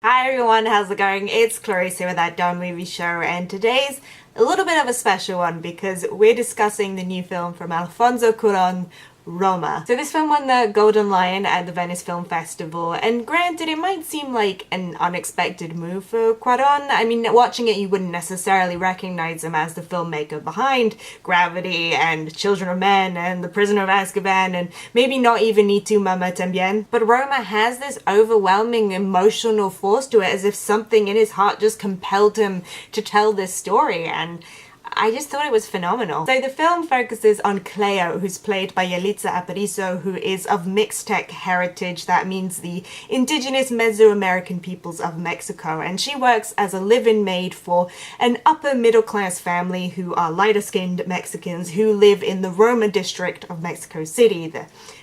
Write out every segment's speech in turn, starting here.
Hi everyone, how's it going? It's Clarice here with that Dumb Movie Show, and today's a little bit of a special one because we're discussing the new film from Alfonso Cuarón, Roma. So this film won the Golden Lion at the Venice Film Festival, and granted it might seem like an unexpected move for Cuarón. I mean, watching it you wouldn't necessarily recognize him as the filmmaker behind Gravity and Children of Men and The Prisoner of Azkaban and maybe not even Ni tu mamá también. But Roma has this overwhelming emotional force to it, as if something in his heart just compelled him to tell this story, and I just thought it was phenomenal. So the film focuses on Cleo, who's played by Yalitza Aparicio, who is of Mixtec heritage. That means the indigenous Mesoamerican peoples of Mexico, and she works as a live-in maid for an upper middle class family who are lighter skinned Mexicans who live in the Roma district of Mexico City,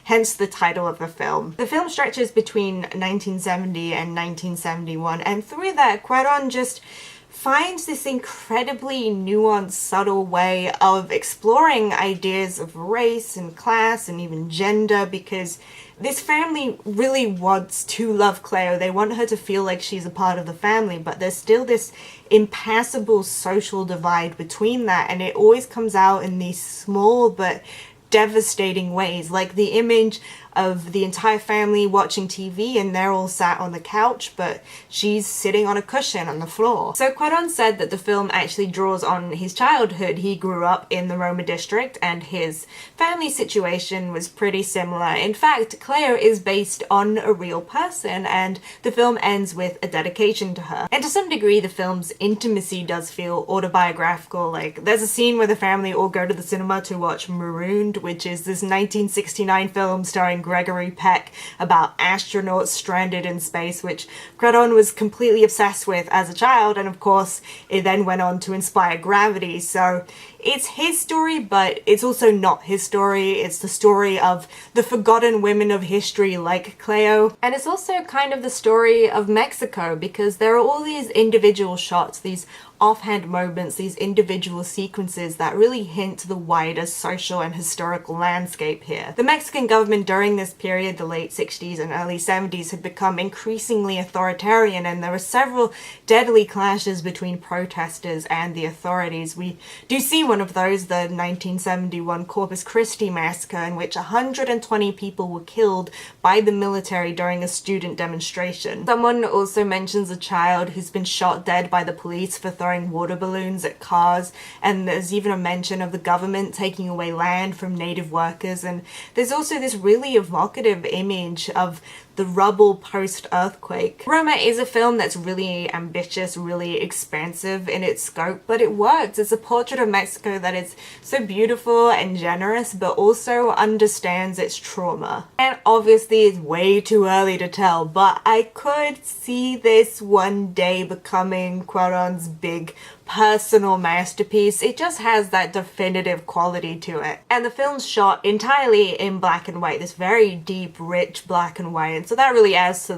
hence the title of the film. The film stretches between 1970 and 1971, and through that Cuarón just finds this incredibly nuanced, subtle way of exploring ideas of race and class and even gender, because this family really wants to love Cleo. They want her to feel like she's a part of the family, but there's still this impassable social divide between that, and it always comes out in these small but devastating ways, like the image of the entire family watching TV and they're all sat on the couch, but she's sitting on a cushion on the floor. So Cuarón said that the film actually draws on his childhood. He grew up in the Roma district and his family situation was pretty similar. In fact, Cleo is based on a real person, and the film ends with a dedication to her. And to some degree the film's intimacy does feel autobiographical. Like, there's a scene where the family all go to the cinema to watch Marooned, which is this 1969 film starring Gregory Peck about astronauts stranded in space, which Cuarón was completely obsessed with as a child, and of course it then went on to inspire Gravity. So it's his story, but it's also not his story. It's the story of the forgotten women of history like Cleo. And it's also kind of the story of Mexico, because there are all these individual shots, these offhand moments, these individual sequences that really hint to the wider social and historical landscape here. The Mexican government during this period, the late 60s and early 70s, had become increasingly authoritarian, and there were several deadly clashes between protesters and the authorities. We do see one of those, the 1971 Corpus Christi massacre, in which 120 people were killed by the military during a student demonstration. Someone also mentions a child who's been shot dead by the police for throwing water balloons at cars, and there's even a mention of the government taking away land from native workers, and there's also this really evocative image of the rubble post-earthquake. Roma is a film that's really ambitious, really expansive in its scope, but it works. It's a portrait of Mexico that is so beautiful and generous, but also understands its trauma. And obviously it's way too early to tell, but I could see this one day becoming Cuarón's big personal masterpiece. It just has that definitive quality to it. And the film's shot entirely in black and white, this very deep, rich black and white. And so that really adds to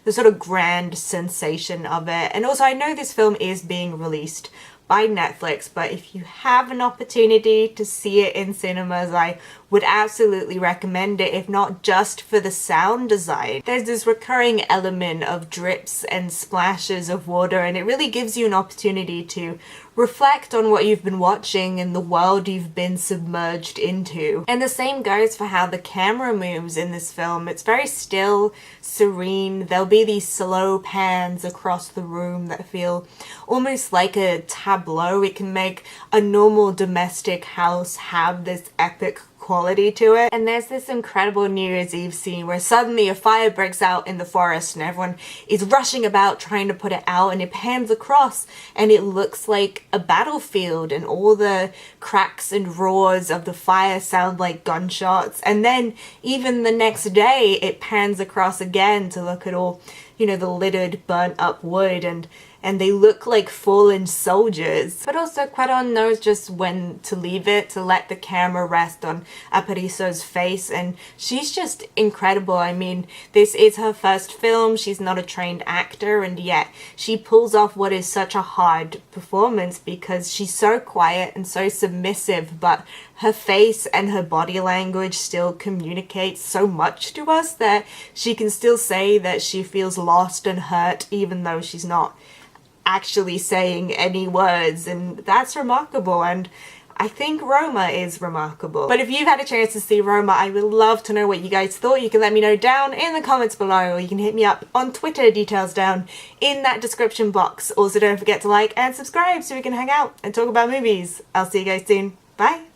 the sort of grand sensation of it. And also, I know this film is being released by Netflix, but if you have an opportunity to see it in cinemas, I would absolutely recommend it, if not just for the sound design. There's this recurring element of drips and splashes of water, and it really gives you an opportunity to reflect on what you've been watching and the world you've been submerged into. And the same goes for how the camera moves in this film. It's very still, serene. There'll be these slow pans across the room that feel almost like a tableau. It can make a normal domestic house have this epic quality to it. And there's this incredible New Year's Eve scene where suddenly a fire breaks out in the forest and everyone is rushing about trying to put it out, and it pans across and it looks like a battlefield, and all the cracks and roars of the fire sound like gunshots. And then even the next day it pans across again to look at all, you know, the littered burnt up wood, and and they look like fallen soldiers. But also Cuarón knows just when to leave it, to let the camera rest on Aparizo's face, and she's just incredible. I mean, this is her first film, she's not a trained actor, and yet she pulls off what is such a hard performance because she's so quiet and so submissive, but her face and her body language still communicates so much to us that she can still say that she feels lost and hurt even though she's not actually saying any words, and that's remarkable, and I think Roma is remarkable. But if you've had a chance to see Roma, I would love to know what you guys thought. You can let me know down in the comments below, or you can hit me up on Twitter, details down in that description box. Also, don't forget to like and subscribe so we can hang out and talk about movies. I'll see you guys soon. Bye!